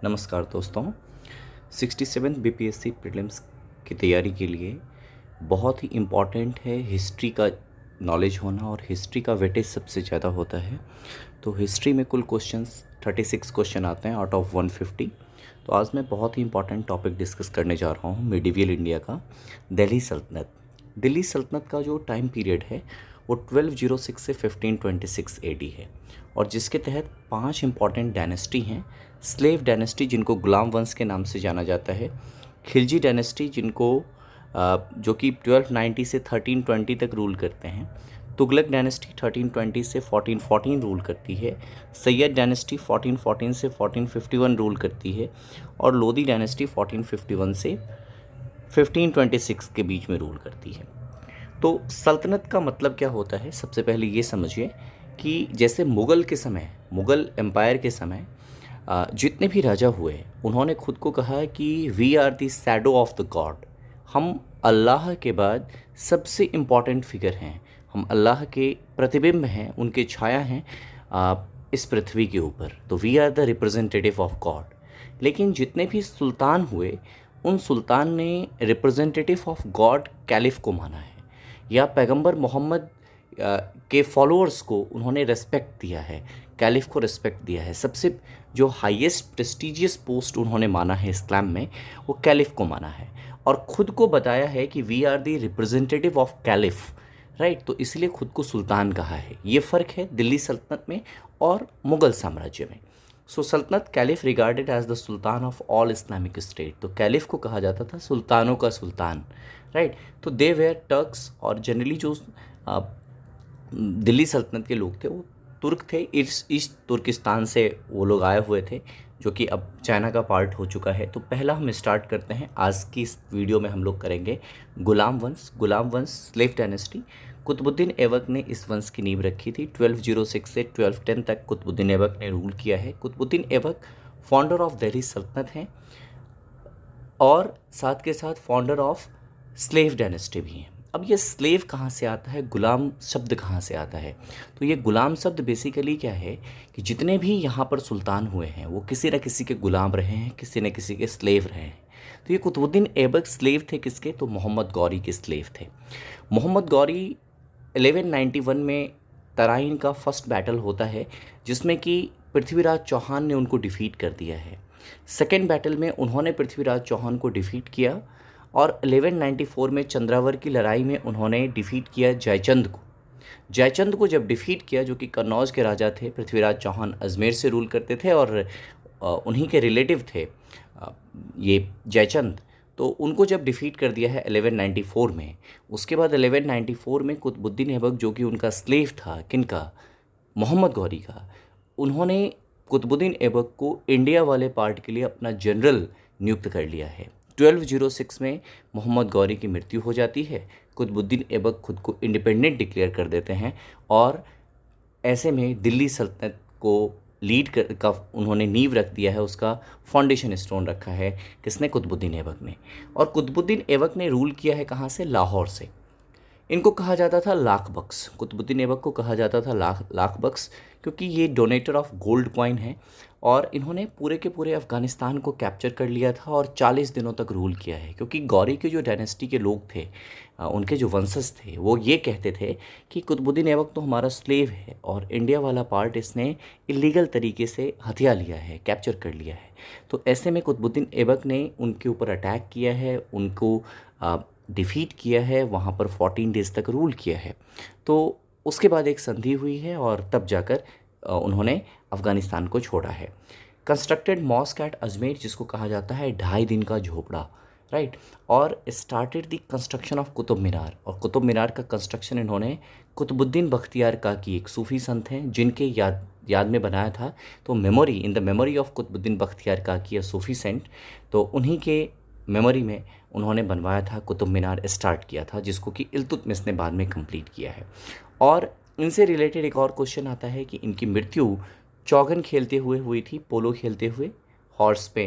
नमस्कार दोस्तों। 67 BPSC prelims की तैयारी के लिए बहुत ही इम्पॉर्टेंट है हिस्ट्री का नॉलेज होना, और हिस्ट्री का वेटेज सबसे ज़्यादा होता है। तो हिस्ट्री में कुल क्वेश्चंस 36 क्वेश्चन आते हैं आउट ऑफ 150। तो आज मैं बहुत ही इंपॉर्टेंट टॉपिक डिस्कस करने जा रहा हूँ, मिडिवियल इंडिया का दिल्ली सल्तनत। दिल्ली सल्तनत का जो टाइम पीरियड है वो 1206 से 1526 एडी है, और जिसके तहत 5 इंपॉर्टेंट डायनेस्टी हैं। स्लेव डायनेस्टी जिनको गुलाम वंश के नाम से जाना जाता है, खिलजी डायनेस्टी जिनको जो कि 1290 से 1320 तक रूल करते हैं, तुगलक डायनेस्टी 1320 से 1414 रूल करती है, सैयद डायनेस्टी 1414 से 1451 रूल करती है, और लोधी डायनेस्टी 1451 से 1526 के बीच में रूल करती है। तो सल्तनत का मतलब क्या होता है, सबसे पहले ये समझिए कि जैसे मुग़ल के समय, मुग़ल एम्पायर के समय जितने भी राजा हुए उन्होंने खुद को कहा कि we are the shadow of the God. हम अल्लाह के बाद सबसे इम्पॉर्टेंट फिगर हैं, हम अल्लाह के प्रतिबिंब हैं, उनके छाया हैं इस पृथ्वी के ऊपर। तो we are the representative of God. लेकिन जितने भी सुल्तान हुए उन सुल्तान ने रिप्रेजेंटेटिव ऑफ गॉड कैलिफ को माना है, या पैगंबर मोहम्मद के फॉलोअर्स को उन्होंने रेस्पेक्ट दिया है, कैलिफ को रेस्पेक्ट दिया है। सबसे जो हाईएस्ट प्रेस्टिजियस पोस्ट उन्होंने माना है इस्लाम में, वो कैलिफ को माना है, और ख़ुद को बताया है कि we are the representative of caliph, right. तो इसलिए खुद को सुल्तान कहा है। ये फ़र्क है दिल्ली सल्तनत में और मुग़ल साम्राज्य में। सो सल्तनत caliph regarded as the sultan of all Islamic state. तो कैलिफ को कहा जाता था सुल्तानों का सुल्तान, राइट। तो दे वेयर टर्क्स, और जनरली जो दिल्ली सल्तनत के लोग थे वो तुर्क थे। ईस्ट तुर्किस्तान से वो लोग आए हुए थे, जो कि अब चाइना का पार्ट हो चुका है। तो पहला हम स्टार्ट करते हैं। आज की इस वीडियो में हम लोग करेंगे गुलाम वंश। गुलाम वंश स्लेव डायनेस्टी। कुतुबुद्दीन ऐबक ने इस वंश की नींव रखी थी। 1206 से 1210 तक कुतुबुद्दीन ऐबक ने रूल किया है। कुतुबुद्दीन ऐबक फाउंडर ऑफ दिल्ली सल्तनत हैं, और साथ के साथ फाउंडर ऑफ स्लेव डायनेस्टी भी हैं। अब ये स्लेव कहाँ से आता है, गुलाम शब्द कहाँ से आता है? तो ये गुलाम शब्द बेसिकली क्या है कि जितने भी यहाँ पर सुल्तान हुए हैं वो किसी न किसी के गुलाम रहे हैं, किसी न किसी के स्लेव रहे हैं। तो ये कुतुबुद्दीन ऐबक स्लेव थे किसके? तो मोहम्मद गौरी के स्लेव थे। मोहम्मद गौरी 1191 में तराइन का फर्स्ट बैटल होता है, जिसमें कि पृथ्वीराज चौहान ने उनको डिफीट कर दिया है। सेकेंड बैटल में उन्होंने पृथ्वीराज चौहान को डिफीट किया, और 1194 में चंद्रावर की लड़ाई में उन्होंने डिफीट किया जयचंद को। जयचंद को जब डिफीट किया, जो कि कन्नौज के राजा थे, पृथ्वीराज चौहान अजमेर से रूल करते थे और उन्हीं के रिलेटिव थे ये जयचंद। तो उनको जब डिफीट कर दिया है 1194 में, उसके बाद 1194 में कुतुबुद्दीन ऐबक, जो कि उनका स्लेव था, किनका? मोहम्मद गौरी का, उन्होंने कुतुबुद्दीन ऐबक को इंडिया वाले पार्ट के लिए अपना जनरल नियुक्त कर लिया है। 1206 में मोहम्मद गौरी की मृत्यु हो जाती है। कुतुबुद्दीन ऐबक खुद को इंडिपेंडेंट डिक्लेयर कर देते हैं, और ऐसे में दिल्ली सल्तनत को लीड कर का उन्होंने नींव रख दिया है, उसका फाउंडेशन स्टोन रखा है किसने? कुतुबुद्दीन ऐबक ने। और कुतुबुद्दीन ऐबक ने रूल किया है कहाँ से? लाहौर से। इनको कहा जाता था लाख बख्श। कुतुबुद्दीन ऐबक को कहा जाता था लाख बख्श, क्योंकि ये डोनेटर ऑफ गोल्ड कॉइन है, और इन्होंने पूरे के पूरे अफ़गानिस्तान को कैप्चर कर लिया था और 40 दिनों तक रूल किया है। क्योंकि गौरी के जो डायनेस्टी के लोग थे, उनके जो वंशज थे, वो ये कहते थे कि कुतुबुद्दीन ऐबक तो हमारा स्लेव है, और इंडिया वाला पार्ट इसने इलीगल तरीके से हथिया लिया है, कैप्चर कर लिया है। तो ऐसे में कुतुबुद्दीन ऐबक ने उनके ऊपर अटैक किया है, उनको डिफीट किया है, वहाँ पर 14 डेज़ तक रूल किया है। तो उसके बाद एक संधि हुई है, और तब जाकर उन्होंने अफ़गानिस्तान को छोड़ा है। कंस्ट्रक्टेड मॉस्क एट अजमेर, जिसको कहा जाता है 2.5 दिन का झोपड़ा, राइट। और started the construction of Qutub Minar, और कुतुब मीनार का कंस्ट्रक्शन इन्होंने कुतुबुद्दीन बख्तियार काकी, एक सूफ़ी संत हैं, जिनके याद में बनाया था। तो memory, in the memory of Qutbuddin Bakhtiyar Kaki, a Sufi Saint, तो उन्हीं के मेमोरी में उन्होंने बनवाया था, कुतुब मीनार स्टार्ट किया था, जिसको कि इल्तुतमिश ने बाद में कंप्लीट किया है। और इनसे रिलेटेड एक और क्वेश्चन आता है कि इनकी मृत्यु चौगन खेलते हुए हुई थी, पोलो खेलते हुए, हॉर्स पे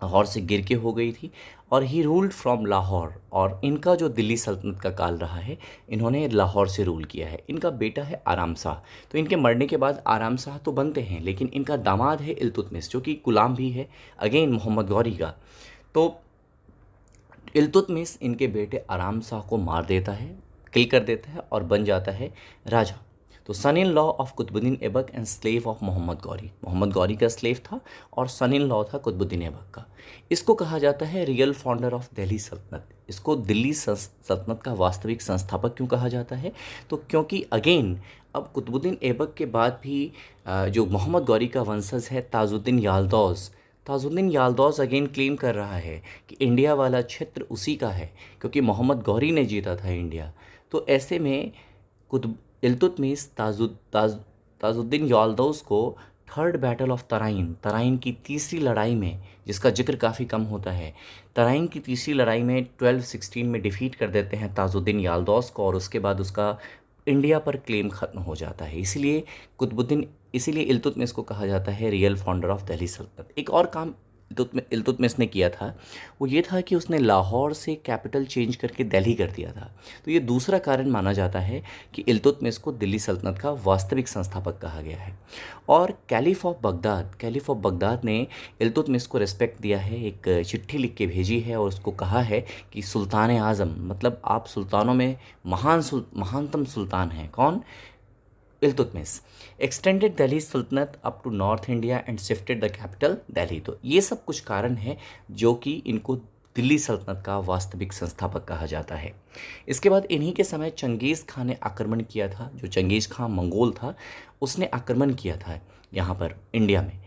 लाहौर से गिर के हो गई थी, और ही रूल्ड फ्रॉम लाहौर। और इनका जो दिल्ली सल्तनत का काल रहा है, इन्होंने लाहौर से रूल किया है। इनका बेटा है आराम शाह। तो इनके मरने के बाद आराम शाह तो बनते हैं, लेकिन इनका दामाद है इल्तुतमिश, जो कि गुलाम भी है अगेन मोहम्मद गौरी का। तो इल्तुतमिश इनके बेटे आराम शाह को मार देता है, किल कर देता है, और बन जाता है राजा। तो son in law of Qutubuddin Aibak and slave of Mohammad Ghori. Mohammad Ghori का स्लेव था और सन इन लॉ था कुतुबुद्दीन ऐबक का। इसको कहा जाता है रियल फाउंडर ऑफ दिल्ली सल्तनत। इसको दिल्ली सल्तनत का वास्तविक संस्थापक क्यों कहा जाता है? तो क्योंकि अगेन अब कुतुबुद्दीन ऐबक के बाद भी जो मोहम्मद गौरी का वंशज है ताजुद्दीन यालदौज, ताजुद्दीन यालदौज अगेन क्लेम कर रहा है कि इंडिया वाला क्षेत्र उसी का है, क्योंकि मोहम्मद गौरी ने जीता था इंडिया। तो ऐसे में कुतुब इल्तुतमिश ताजुद्दीन यालदौज को third battle of Tarain, Tarain की तीसरी लड़ाई में, जिसका जिक्र काफ़ी कम होता है, तराइन की तीसरी लड़ाई में 1216 में डिफीट कर देते हैं ताजुद्दीन यालदौज को, और उसके बाद उसका इंडिया पर क्लेम ख़त्म हो जाता है। इसीलिए इल्तुतमिश को कहा जाता है रियल फाउंडर ऑफ दिल्ली सल्तनत। एक और काम इल्तुतमिश ने किया था, वो ये था कि उसने लाहौर से कैपिटल चेंज करके दिल्ली कर दिया था। तो ये दूसरा कारण माना जाता है कि इल्तुतमिश को दिल्ली सल्तनत का वास्तविक संस्थापक कहा गया है। और कैलिफ ऑफ बगदाद ने इल्तुतमिश को रिस्पेक्ट दिया है, एक चिट्ठी लिख के भेजी है और उसको कहा है कि सुल्तान आज़म, मतलब आप सुल्तानों में महानतम सुल्तान हैं। कौन? Iltutmish. Extended Delhi Sultanate up to north India and shifted the capital Delhi. तो ये सब कुछ कारण है जो कि इनको दिल्ली सल्तनत का वास्तविक संस्थापक कहा जाता है। इसके बाद इन्हीं के समय चंगेज़ खान ने आक्रमण किया था। जो चंगेज़ खान मंगोल था, उसने आक्रमण किया था यहाँ पर इंडिया में।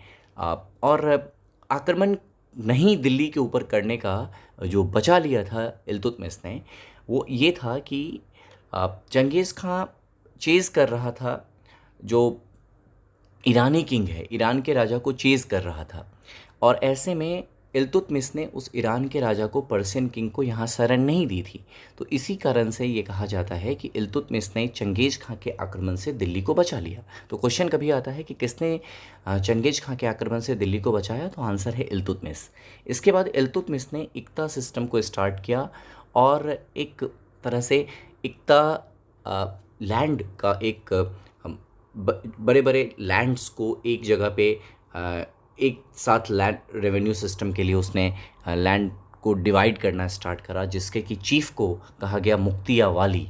और आक्रमण नहीं दिल्ली के ऊपर करने का जो बचा लिया था इल्तुतमिश ने, वो ये था कि चंगेज़ खान चेज़ कर रहा था, जो ईरानी किंग है, ईरान के राजा को चेज़ कर रहा था। और ऐसे में इल्तुतमिश ने उस ईरान के राजा को, पर्शियन किंग को, यहाँ शरण नहीं दी थी। तो इसी कारण से ये कहा जाता है कि इल्तुतमिश ने चंगेज़ खां के आक्रमण से दिल्ली को बचा लिया। तो क्वेश्चन कभी आता है कि किसने चंगेज़ खां के आक्रमण से दिल्ली को बचाया, तो आंसर है इल्तुतमिश। इसके बाद इल्तुतमिश ने इक्ता सिस्टम को स्टार्ट किया, और एक तरह से इक्ता लैंड का एक बड़े बड़े लैंड्स को एक जगह पे एक साथ लैंड रेवेन्यू सिस्टम के लिए उसने लैंड को डिवाइड करना स्टार्ट करा, जिसके कि चीफ को कहा गया मुक्ति या वाली।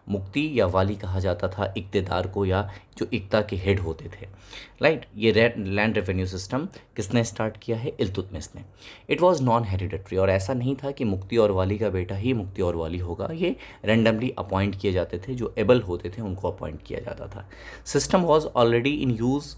मुक्ति या वाली कहा जाता था इक्तेदार को, या जो इक्ता के हेड होते थे, राइट। ये लैंड रेवेन्यू सिस्टम किसने स्टार्ट किया है? इल्तुतमिश ने। इट वाज नॉन हेरिडेटरी, और ऐसा नहीं था कि मुक्ति और वाली का बेटा ही मुक्ति और वाली होगा। ये रैंडमली अपॉइंट किए जाते थे, जो एबल होते थे उनको अपॉइंट किया जाता था। System was already in use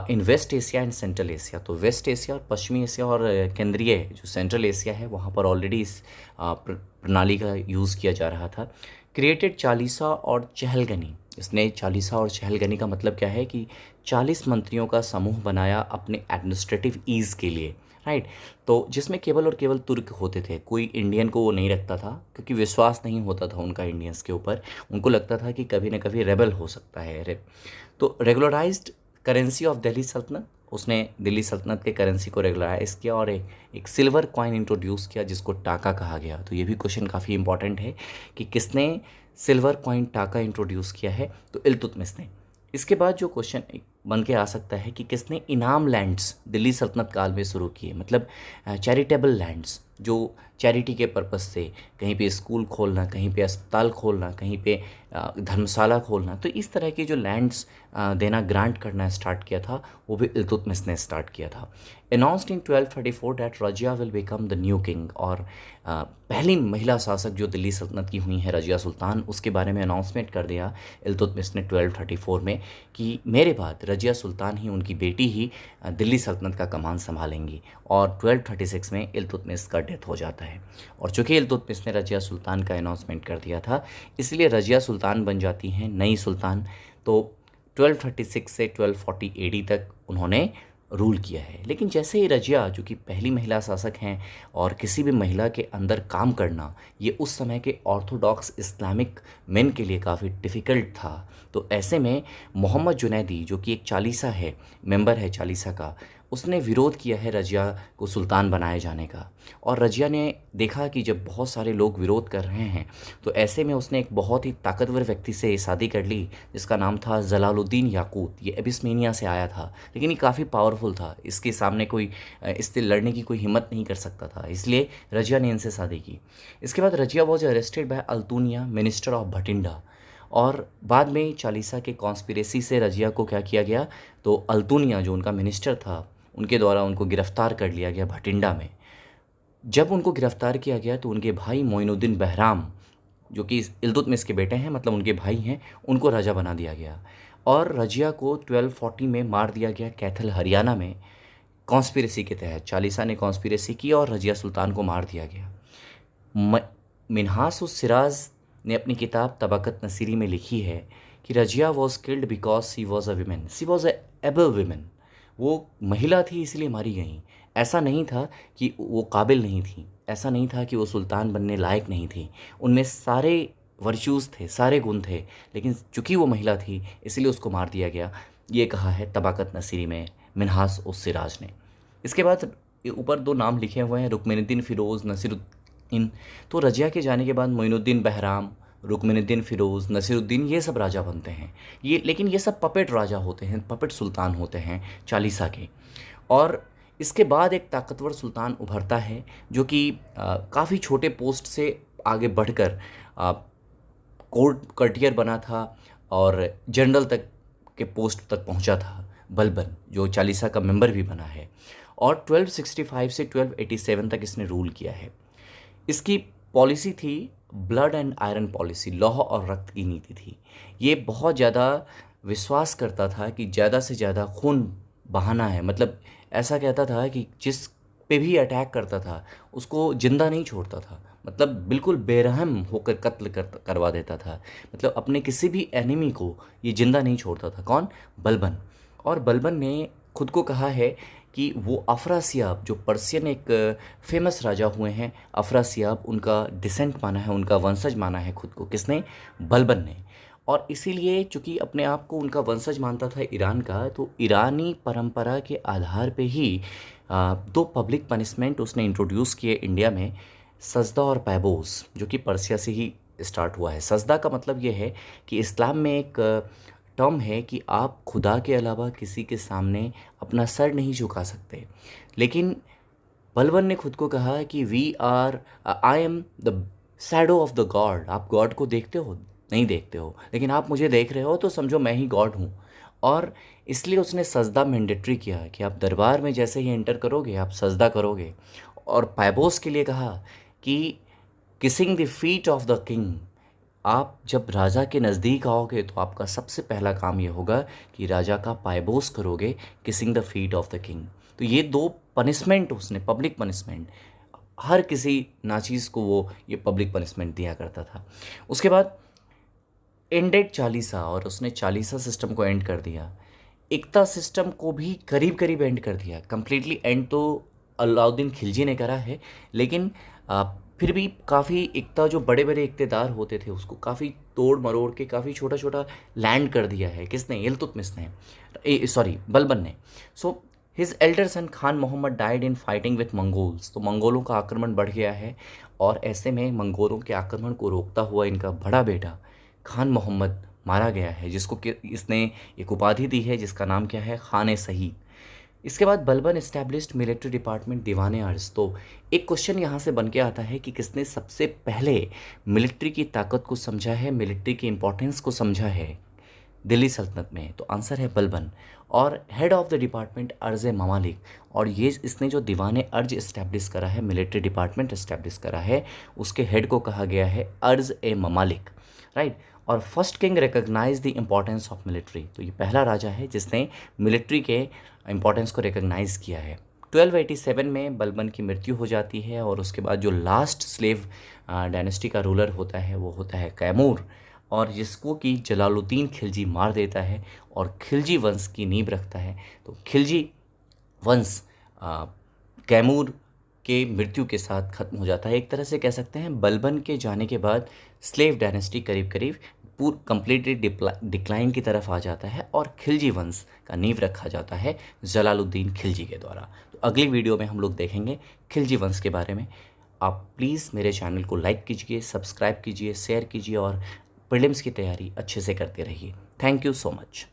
in West Asia and Central Asia. तो वेस्ट एशिया और पश्चिमी एशिया और केंद्रीय जो सेंट्रल एशिया है, वहाँ पर ऑलरेडी इस प्रणाली का यूज़ किया जा रहा था। क्रिएटेड चालीसा और चहलगनी। इसने चालीसा और चहलगनी का मतलब क्या है कि 40 मंत्रियों का समूह बनाया अपने एडमिनिस्ट्रेटिव ईज़ के लिए, राइट। तो जिसमें केवल और केवल तुर्क होते थे, कोई इंडियन को वो नहीं रखता था, क्योंकि विश्वास नहीं होता था उनका इंडियंस के ऊपर। उनको लगता था कि कभी ना कभी रेबल हो सकता है। तो रेगुलराइज्ड करेंसी ऑफ दिल्ली सल्तनत, उसने दिल्ली सल्तनत के करेंसी को रेगुलराइज किया, और एक सिल्वर कॉइन इंट्रोड्यूस किया जिसको टाका कहा गया। तो ये भी क्वेश्चन काफ़ी इंपॉर्टेंट है कि किसने सिल्वर कॉइन टाका इंट्रोड्यूस किया है? तो इल्तुतमिश ने। इसके बाद जो क्वेश्चन बन के आ सकता है कि किसने इनाम लैंड्स दिल्ली सल्तनत काल में शुरू किए, मतलब चैरिटेबल लैंड्स, जो चैरिटी के पर्पस से, कहीं पे स्कूल खोलना, कहीं पे अस्पताल खोलना, कहीं पे धर्मशाला खोलना। तो इस तरह के जो लैंड्स देना, ग्रांट करना स्टार्ट किया था, वो भी इल्तुतमिश ने स्टार्ट किया था। Announced in 1234 that Razia will become the new king. और पहली महिला शासक जो दिल्ली सल्तनत की हुई हैं, रजिया सुल्तान, उसके बारे में अनाउंसमेंट कर दिया इल्तुतमिश ने 1234 में कि मेरे बाद रजिया सुल्तान ही, उनकी बेटी ही दिल्ली सल्तनत का कमान संभालेंगी। और 1236 में इल्तुतमिश का डेथ हो जाता है। और चूँकि इल्तुतमिश ने रजिया सुल्तान का अनाउंसमेंट कर दिया था, इसलिए रजिया सुल्तान बन जाती हैं नई सुल्तान। तो 1236 से 1240 AD तक उन्होंने रूल किया है। लेकिन जैसे ही रजिया, जो कि पहली महिला शासक हैं, और किसी भी महिला के अंदर काम करना, ये उस समय के ऑर्थोडॉक्स इस्लामिक मेन के लिए काफ़ी डिफ़िकल्ट था। तो ऐसे में मोहम्मद जुनैदी, जो कि एक चालीसा है, मेंबर है चालीसा का, उसने विरोध किया है रजिया को सुल्तान बनाए जाने का। और रजिया ने देखा कि जब बहुत सारे लोग विरोध कर रहे हैं तो ऐसे में उसने एक बहुत ही ताकतवर व्यक्ति से शादी कर ली जिसका नाम था जलालुद्दीन याकूत। ये एबिस्मेनिया से आया था, लेकिन ये काफ़ी पावरफुल था, इसके सामने कोई इससे लड़ने की कोई हिम्मत नहीं कर सकता था, इसलिए रजिया ने इनसे शादी की। इसके बाद Razia was arrested bye Altunia, minister of Bathinda. और बाद में चालीसा के कॉन्स्पिरेसी से रजिया को क्या किया गया, तो अल्तुनिया जो उनका मिनिस्टर था उनके द्वारा उनको गिरफ्तार कर लिया गया भटिंडा में। जब उनको गिरफ्तार किया गया तो उनके भाई मोइनुद्दीन बहराम, जो कि इल्तुतमिश के बेटे हैं, मतलब उनके भाई हैं, उनको राजा बना दिया गया। और रजिया को 1240 में मार दिया गया कैथल हरियाणा में कॉन्स्पिरेसी के तहत। चालीसा ने कॉन्स्पिरेसी की और रजिया सुल्तान को मार दिया गया। मिन्हास उस सिराज ने अपनी किताब तबक़त नसीरी में लिखी है कि Razia was killed because she was a women, she was a able women. वो महिला थी इसलिए मारी गई। ऐसा नहीं था कि वो काबिल नहीं थी, ऐसा नहीं था कि वो सुल्तान बनने लायक नहीं थी, उनमें सारे वर्च्यूज़ थे, सारे गुण थे, लेकिन चूंकि वो महिला थी इसलिए उसको मार दिया गया। ये कहा है तबक़त नसीरी में मिन्हास उस सिराज ने। इसके बाद ऊपर दो नाम लिखे हुए हैं, रुकमिनुद्दीन फ़िरोज़, नसीरुद्दीन। तो रजिया के जाने के बाद मोइनुद्दीन बहराम, रुकमिनुद्दीन फ़िरोज़, नसीरुद्दीन, ये सब राजा बनते हैं। ये लेकिन ये सब पपेट राजा होते हैं, पपेट सुल्तान होते हैं चालीसा के। और इसके बाद एक ताकतवर सुल्तान उभरता है जो कि काफ़ी छोटे पोस्ट से आगे बढ़कर कोर्ट कटियर बना था और जनरल तक के पोस्ट तक पहुंचा था, बलबन, जो चालीसा का मेंबर भी बना है। और 1265 से 1287 तक इसने रूल किया है। इसकी पॉलिसी थी ब्लड एंड आयरन पॉलिसी, लौह और रक्त की नीति थी। ये बहुत ज़्यादा विश्वास करता था कि ज़्यादा से ज़्यादा खून बहाना है, मतलब ऐसा कहता था कि जिस पे भी अटैक करता था उसको ज़िंदा नहीं छोड़ता था, मतलब बिल्कुल बेरहम होकर कत्ल करवा देता था। मतलब अपने किसी भी एनिमी को ये ज़िंदा नहीं छोड़ता था। कौन? बलबन। और बलबन ने खुद को कहा है कि वो अफरासियाब, जो पर्शियन एक फेमस राजा हुए हैं, अफरासियाब उनका डिसेंट माना है, उनका वंशज माना है खुद को। किसने? बलबन ने। और इसीलिए चूंकि अपने आप को उनका वंशज मानता था ईरान का, तो ईरानी परंपरा के आधार पे ही दो पब्लिक पनिशमेंट उसने इंट्रोड्यूस किए इंडिया में, सजदा और पैबोस, जो कि पर्सिया से ही स्टार्ट हुआ है। सजदा का मतलब ये है कि इस्लाम में एक टर्म है कि आप खुदा के अलावा किसी के सामने अपना सर नहीं झुका सकते। लेकिन बलबन ने खुद को कहा कि I am the shadow of the God. आप गॉड को देखते हो? नहीं देखते हो, लेकिन आप मुझे देख रहे हो तो समझो मैं ही गॉड हूँ। और इसलिए उसने सजदा मैंडेटरी किया कि आप दरबार में जैसे ही एंटर करोगे आप सजदा करोगे। और पैबोस के लिए कहा कि kissing the feet of the king, आप जब राजा के नज़दीक आओगे तो आपका सबसे पहला काम ये होगा कि राजा का पायबोस करोगे, kissing the feet of the king. तो ये दो पनिशमेंट उसने, पब्लिक पनिशमेंट, हर किसी नाचीज़ को वो ये पब्लिक पनिशमेंट दिया करता था। उसके बाद एंडेड चालीसा, और उसने चालीसा सिस्टम को एंड कर दिया। एकता सिस्टम को भी करीब करीब एंड कर दिया। कंप्लीटली एंड तो अलाउद्दीन खिलजी ने करा है, लेकिन फिर भी काफ़ी एकता, जो बड़े बड़े इक़्तिदार होते थे उसको काफ़ी तोड़ मरोड़ के काफ़ी छोटा छोटा लैंड कर दिया है। किसने? इल्तुतमिश ने, सॉरी बलबन ने। So his elder son Khan Mohammad died in fighting with Mongols. तो मंगोलों का आक्रमण बढ़ गया है और ऐसे में मंगोलों के आक्रमण को रोकता हुआ इनका बड़ा बेटा खान मोहम्मद मारा गया है, जिसको कि इसने एक उपाधि दी है जिसका नाम क्या है? खान शहीद। इसके बाद बलबन इस्टेब्लिश्ड मिलिट्री डिपार्टमेंट दीवाने अर्ज। तो एक क्वेश्चन यहाँ से बन के आता है कि किसने सबसे पहले मिलिट्री की ताकत को समझा है, मिलिट्री की इंपॉर्टेंस को समझा है दिल्ली सल्तनत में? तो आंसर है बलबन। और हेड ऑफ द डिपार्टमेंट अर्ज ए ममालिक। और ये इसने जो दीवाने अर्ज इस्टेब्लिश करा है, मिलिट्री डिपार्टमेंट इस्टेब्लिश करा है, उसके हेड को कहा गया है अर्ज ए ममालिक, राइट। और first king recognise the importance of military. तो ये पहला राजा है जिसने मिलिट्री के इम्पोर्टेंस को रिकॉग्नाइज किया है। 1287 में बलबन की मृत्यु हो जाती है और उसके बाद जो लास्ट स्लेव डायनेस्टी का रूलर होता है वो होता है कैमूर, और जिसको कि जलालुद्दीन खिलजी मार देता है और खिलजी वंश की नींव रखता है। तो खिलजी वंश कैमूर के मृत्यु के साथ ख़त्म हो जाता है। एक तरह से कह सकते हैं बलबन के जाने के बाद स्लेव डायनेस्टी करीब करीब कंप्लीटली डिक्लाइन की तरफ आ जाता है और खिलजी वंश का नींव रखा जाता है जलालुद्दीन खिलजी के द्वारा। तो अगली वीडियो में हम लोग देखेंगे खिलजी वंश के बारे में। आप प्लीज़ मेरे चैनल को लाइक कीजिए, सब्सक्राइब कीजिए, शेयर कीजिए और प्रीलिम्स की तैयारी अच्छे से करते रहिए। Thank you so much.